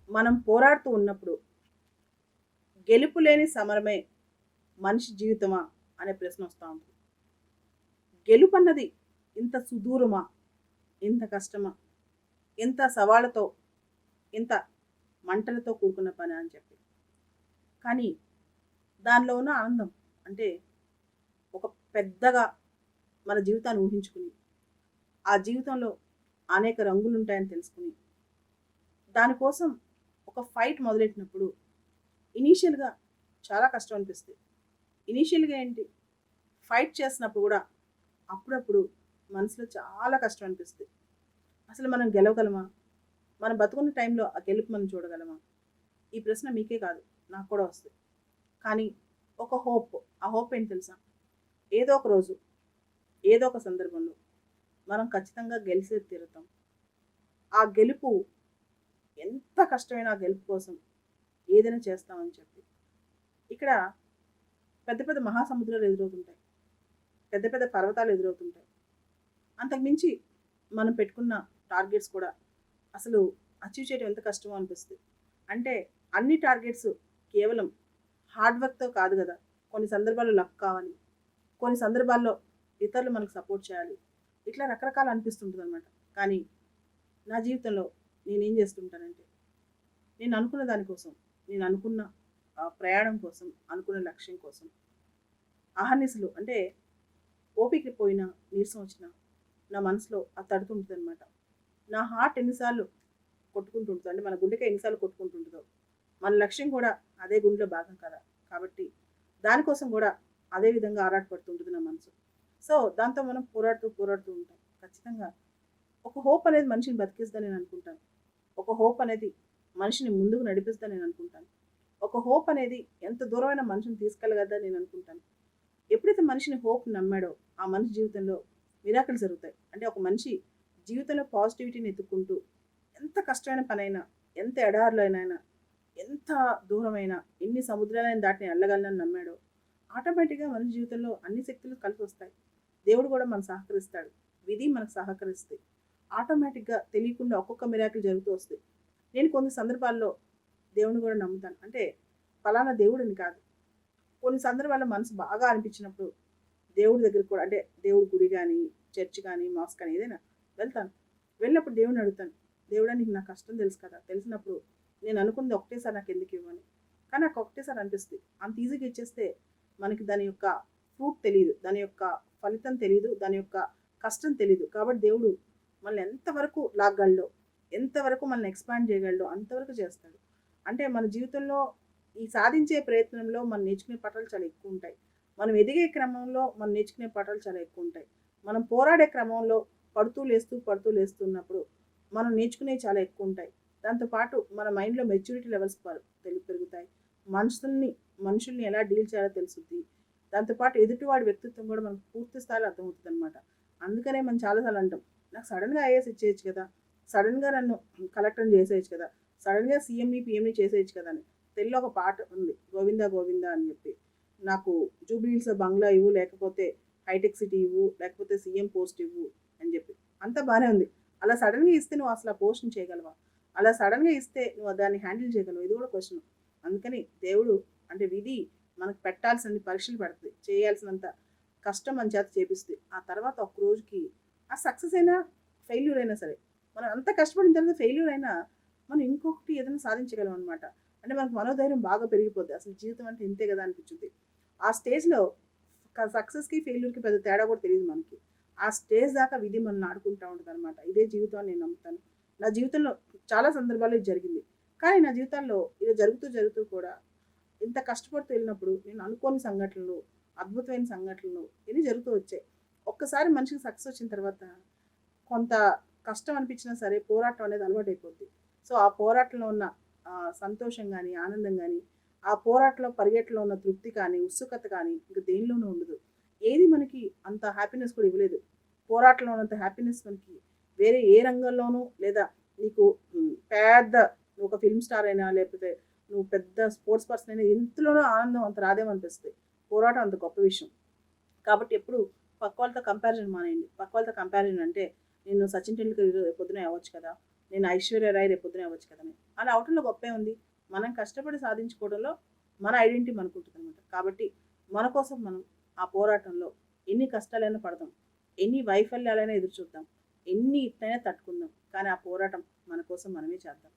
మనం పోరాడుతూ ఉన్నప్పుడు గెలుపు లేని సమరమే మనిషి జీవితమా అనే ప్రశ్న వస్తూ ఉంటుంది. గెలుపు అన్నది ఇంత సుదూరమా, ఇంత కష్టమా, ఇంత సవాళ్ళతో, ఇంత మంటలతో కూడుకున్న పని అని చెప్పి. కానీ దానిలో ఉన్న ఆనందం అంటే ఒక పెద్దగా మన జీవితాన్ని ఊహించుకుని, ఆ జీవితంలో అనేక రంగులు ఉంటాయని తెలుసుకుని, దానికోసం ఒక ఫైట్ మొదలెట్టినప్పుడు ఇనీషియల్గా చాలా కష్టం అనిపిస్తుంది. ఇనీషియల్గా ఏంటి, ఫైట్ చేసినప్పుడు కూడా అప్పుడప్పుడు మనసులో చాలా కష్టం అనిపిస్తుంది. అసలు మనం గెలవగలమా, మనం బతుకున్న టైంలో ఆ గెలుపు మనం చూడగలమా? ఈ ప్రశ్న మీకే కాదు, నాకు కూడా వస్తుంది. కానీ ఒక హోప్, ఆ హోప్ ఏంటి తెలుసా, ఏదో ఒక రోజు, ఏదో ఒక సందర్భంలో మనం ఖచ్చితంగా గెలిచే తీరుతాం. ఆ గెలుపు ఎంత కష్టమైన ఆ గెలుపు కోసం ఏదైనా చేస్తామని చెప్పి. ఇక్కడ పెద్ద పెద్ద మహాసముద్రాలు ఎదురవుతుంటాయి, పెద్ద పెద్ద పర్వతాలు ఎదురవుతుంటాయి. అంతకుమించి మనం పెట్టుకున్న టార్గెట్స్ కూడా అసలు అచీవ్ చేయడం ఎంత కష్టమో అనిపిస్తుంది. అంటే అన్ని టార్గెట్స్ కేవలం హార్డ్ వర్క్తో కాదు కదా. కొన్ని సందర్భాల్లో లక్ కావాలి, కొన్ని సందర్భాల్లో ఇతరులు మనకు సపోర్ట్ చేయాలి, ఇట్లా రకరకాలు అనిపిస్తుంటుంది అనమాట. కానీ నా జీవితంలో నేనేం చేస్తుంటానంటే, నేను అనుకున్న దానికోసం, నేను అనుకున్న ప్రయాణం కోసం, అనుకున్న లక్ష్యం కోసం అహర్నిశలు అంటే ఓపిక పోయినా, నీరసం వచ్చినా నా మనసులో అది తడుతుంటుంది అనమాట. నా హార్ట్ ఎన్నిసార్లు కొట్టుకుంటుంటుందో, అంటే మన గుండెకి ఎన్నిసార్లు కొట్టుకుంటుంటుందో, మన లక్ష్యం కూడా అదే గుండెలో భాగం కదా. కాబట్టి దానికోసం కూడా అదే విధంగా ఆరాటపడుతుంటుంది నా మనసు. సో దాంతో మనం పోరాడుతూ పోరాడుతూ ఉంటాం. ఖచ్చితంగా ఒక హోప్ అనేది మనిషిని బతికిస్తుందని నేను అనుకుంటాను. ఒక హోప్ అనేది మనిషిని ముందుకు నడిపిస్తుందని నేను అనుకుంటాను. ఒక హోప్ అనేది ఎంత దూరమైన మనిషిని తీసుకెళ్ళగలదని నేను అనుకుంటాను. ఎప్పుడైతే మనిషిని హోప్ నమ్మాడో ఆ మనిషి జీవితంలో మిరాకిల్స్ జరుగుతాయి. అంటే ఒక మనిషి జీవితంలో పాజిటివిటీని ఎత్తుక్కుంటూ ఎంత కష్టమైన పనైనా, ఎంత ఎడారులైనా, ఎంత దూరమైనా, ఎన్ని సముద్రాలైనా దాటిని వెళ్ళగలనని నమ్మాడో ఆటోమేటిక్గా మనిషి జీవితంలో అన్ని శక్తులు కలిసి వస్తాయి. దేవుడు కూడా మనకు సహకరిస్తాడు, విధి మనకు సహకరిస్తాయి. ఆటోమేటిక్గా తెలియకుండా ఒక్కొక్క మిరాకిల్ జరుగుతూ వస్తాయి. నేను కొన్ని సందర్భాల్లో దేవుని కూడా నమ్ముతాను. అంటే ఫలానా దేవుడిని కాదు, కొన్ని సందర్భాల్లో మనసు బాగా అనిపించినప్పుడు దేవుడి దగ్గరికి కూడా, అంటే దేవుడి గుడి కానీ, చర్చ్ కానీ, మాస్ కానీ ఏదైనా వెళ్తాను. వెళ్ళినప్పుడు దేవుడిని అడుగుతాను, దేవుడా నీకు నా కష్టం తెలుసు కదా, తెలిసినప్పుడు నేను అనుకున్నది ఒకటేసారి నాకు ఎందుకు ఇవ్వని. కానీ నాకు ఒకటేసారి అనిపిస్తుంది, అంత ఈజీగా ఇచ్చేస్తే మనకి దాని యొక్క ఫ్రూట్ తెలియదు, దాని యొక్క ఫలితం తెలియదు, దాని యొక్క కష్టం తెలియదు. కాబట్టి దేవుడు మనల్ని ఎంతవరకు లాగలడో, ఎంతవరకు మనల్ని ఎక్స్పాండ్ చేయగలడో అంతవరకు చేస్తాడు. అంటే మన జీవితంలో ఈ సాధించే ప్రయత్నంలో మనం నేర్చుకునే పాఠాలు చాలా ఎక్కువ ఉంటాయి. మనం ఎదిగే క్రమంలో మనం నేర్చుకునే పాఠాలు చాలా ఎక్కువ ఉంటాయి. మనం పోరాడే క్రమంలో పడుతూ లేస్తున్నప్పుడు మనం నేర్చుకునేవి చాలా ఎక్కువ ఉంటాయి. దాంతోపాటు మన మైండ్లో మెచ్యూరిటీ లెవెల్స్ పెరుగుతాయి. మనుషుల్ని ఎలా డీల్ చేయాలో తెలుస్తుంది. దాంతోపాటు ఎదుటివాడి వ్యక్తిత్వం కూడా మనకు పూర్తి స్థాయిలో అర్థమవుతుంది అనమాట. అందుకనే మనం చాలాసార్లు అంటాం, నాకు సడన్గా ఐఏఎస్ ఇచ్చేయచ్చు కదా, సడన్గా నన్ను కలెక్టర్ని చేసేయచ్చు కదా, సడన్గా సీఎంని పిఎంని చేసేయచ్చు కదా అని. తెలుగులో ఒక పాట ఉంది, గోవిందా గోవిందా అని చెప్పి. నాకు జూబ్లీహిల్స్ బంగ్లా ఇవ్వు, లేకపోతే హైటెక్ సిటీ ఇవ్వు, లేకపోతే సీఎం పోస్ట్ ఇవ్వు అని చెప్పి. అంతా బాగానే ఉంది. అలా సడన్గా ఇస్తే నువ్వు అసలు ఆ పోస్ట్ని చేయగలవా? అలా సడన్గా ఇస్తే నువ్వు దాన్ని హ్యాండిల్ చేయగలవు? ఇది కూడా క్వశ్చన్. అందుకని దేవుడు అంటే విధి మనకు పెట్టాల్సిన పరీక్షలు పెడుతుంది, చేయాల్సినంత కష్టం మన చేత చేపిస్తుంది. ఆ తర్వాత ఒక్క రోజుకి ఆ సక్సెస్ అయినా ఫెయిల్యూర్ అయినా సరే, మనం అంత కష్టపడిన తర్వాత ఫెయిల్యూర్ అయినా మనం ఇంకొకటి ఏదైనా సాధించగలం అనమాట. అంటే మనకు మనోధైర్యం బాగా పెరిగిపోద్ది. అసలు జీవితం అంటే ఇంతే కదా అనిపించుద్ది. ఆ స్టేజ్లో సక్సెస్కి ఫెయిల్యూర్కి పెద్ద తేడా కూడా తెలియదు మనకి. ఆ స్టేజ్ దాకా విధి మనం ఆడుకుంటూ ఉంటుంది అనమాట. ఇదే జీవితం అని నేను నమ్ముతాను. నా జీవితంలో చాలా సందర్భాల్లో ఇది జరిగింది. కానీ నా జీవితాల్లో ఇది జరుగుతూ కూడా ఇంత కష్టపడుతూ వెళ్ళినప్పుడు నేను అనుకోని సంఘటనలు, అద్భుతమైన సంఘటనలు ఇవి జరుగుతూ వచ్చాయి. ఒక్కసారి మనిషికి సక్సెస్ వచ్చిన తర్వాత కొంత కష్టం అనిపించినా సరే పోరాటం అనేది అలవాటు అయిపోద్ది. సో ఆ పోరాటంలో ఉన్న సంతోషం కానీ, ఆనందం కానీ, ఆ పోరాటంలో పరిగెట్టలో ఉన్న తృప్తి కానీ, ఉత్సుకత కానీ ఇంకా దేనిలోనూ ఉండదు. ఏది మనకి అంత హ్యాపీనెస్ కూడా ఇవ్వలేదు. పోరాటంలో ఉన్నంత హ్యాపీనెస్ మనకి వేరే ఏ రంగంలోనూ, లేదా నీకు పెద్ద ఒక ఫిల్మ్ స్టార్ అయినా, లేకపోతే నువ్వు పెద్ద స్పోర్ట్స్ పర్సన్ అయినా ఇంతలోనూ ఆనందం అంత రాదేమనిపిస్తుంది. పోరాటం అంత గొప్ప విషయం. కాబట్టి ఎప్పుడు పక్క వాళ్ళతో కంపారిజన్ మానేయండి. పక్క వాళ్ళతో కంపారిజన్ అంటే నేను సచిన్ టెండూల్కర్ పొద్దునే అవ్వచ్చు కదా, నేను ఐశ్వర్య రాయ్ రేపొద్దునే అవ్వచ్చు కదని. అలా అవటంలో గొప్పే ఉంది. మనం కష్టపడి సాధించుకోవడంలో మన ఐడెంటిటీ మనకుంటుందనమాట. కాబట్టి మన కోసం మనం ఆ పోరాటంలో ఎన్ని కష్టాలైనా పడదాం. ఎన్ని వైఫల్యాలైనా ఎదురు చూద్దాం. ఎన్ని ఇట్లైనా తట్టుకుందాం. కానీ ఆ పోరాటం మన కోసం మనమే చేద్దాం.